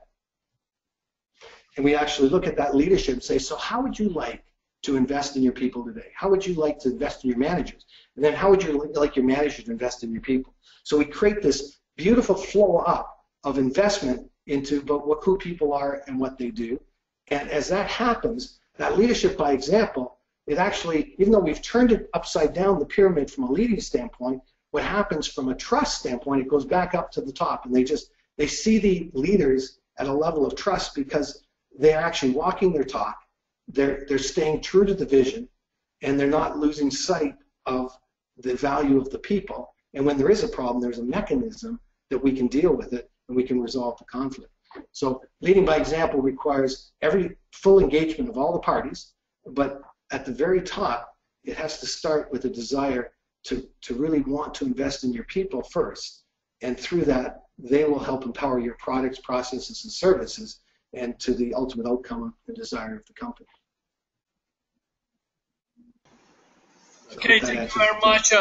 And we actually look at that leadership and say, so how would you like to invest in your people today? How would you like to invest in your managers? And then how would you like your managers to invest in your people? So we create this beautiful flow up of investment into who people are and what they do. And as that happens, that leadership by example, it actually, even though we've turned it upside down, the pyramid from a leading standpoint, what happens from a trust standpoint, it goes back up to the top, and they see the leaders at a level of trust because they're actually walking their talk, they're staying true to the vision, and they're not losing sight of the value of the people. And when there is a problem, there's a mechanism that we can deal with it and we can resolve the conflict. So leading by example requires every full engagement of all the parties, but at the very top, it has to start with a desire to really want to invest in your people first. And through that, they will help empower your products, processes, and services, and to the ultimate outcome and desire of the company. Okay, thank you very much.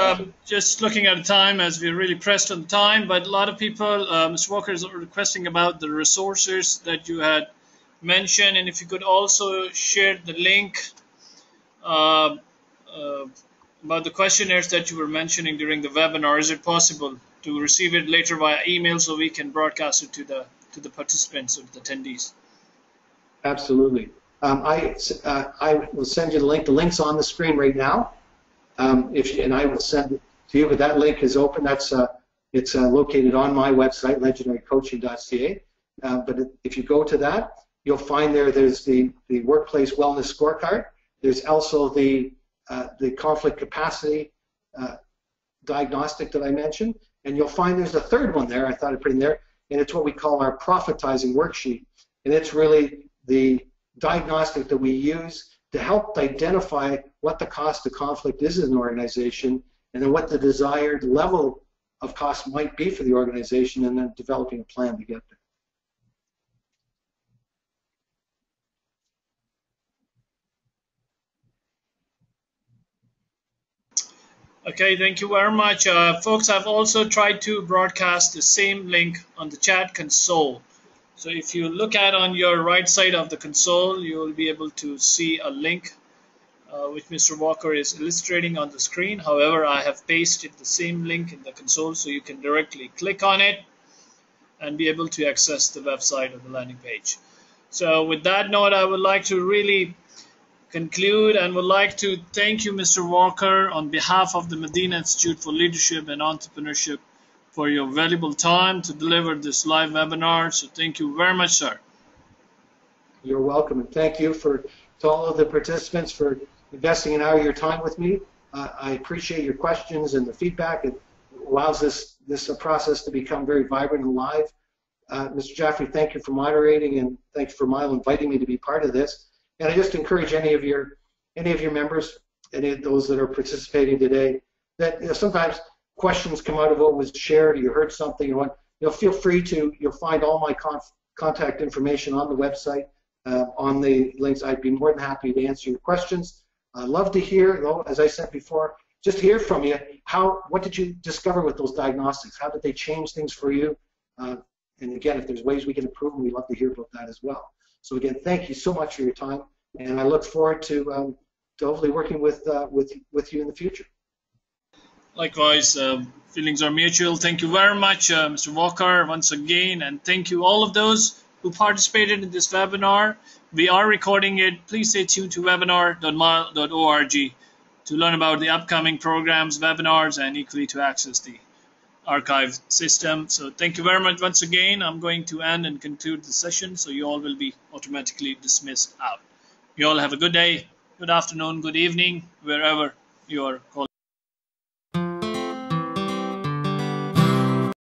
Just looking at the time, as we're really pressed on time, but a lot of people, Mr. Walker is requesting about the resources that you had mentioned, and if you could also share the link about the questionnaires that you were mentioning during the webinar. Is it possible to receive it later via email so we can broadcast it to the participants or the attendees? Absolutely. I will send you the link. The link's on the screen right now. And I will send it to you. But that link is open. It's located on my website, legendarycoaching.ca. But if you go to that, you'll find there's the workplace wellness scorecard. There's also the conflict capacity diagnostic that I mentioned, and you'll find there's a third one there. I thought I'd put in there, and it's what we call our profitizing worksheet, and it's really the diagnostic that we use to help identify what the cost of conflict is in an organization, and then what the desired level of cost might be for the organization, and then developing a plan to get there. Okay, thank you very much. Folks, I've also tried to broadcast the same link on the chat console. So if you look at on your right side of the console, you will be able to see a link which Mr. Walker is illustrating on the screen. However, I have pasted the same link in the console so you can directly click on it and be able to access the website or the landing page. So with that note, I would like to really conclude and would like to thank you, Mr. Walker, on behalf of the Madinah Institute for Leadership and Entrepreneurship for your valuable time to deliver this live webinar. So thank you very much, sir. You're welcome, and thank you to all of the participants for investing an hour of your time with me. I appreciate your questions and the feedback. It allows this process to become very vibrant and live. Mr. Jaffrey, thank you for moderating, and thank you for Milo inviting me to be part of this. And I just encourage any of your members, any of those that are participating today, that sometimes questions come out of what was shared, or you heard something, you want, feel free to. You'll find all my contact information on the website, on the links. I'd be more than happy to answer your questions. I'd love to hear, though, as I said before, just hear from you. What did you discover with those diagnostics? How did they change things for you? And again, if there's ways we can improve, we'd love to hear about that as well. So again, thank you so much for your time, and I look forward to hopefully working with you in the future. Likewise, feelings are mutual. Thank you very much, Mr. Walker, once again, and thank you all of those who participated in this webinar. We are recording it. Please stay tuned to webinar.mile.org to learn about the upcoming programs, webinars, and equally to access the archive system. So thank you very much once again. I'm going to end and conclude the session, so you all will be automatically dismissed out. You all have a good day, good afternoon, good evening, wherever you are calling.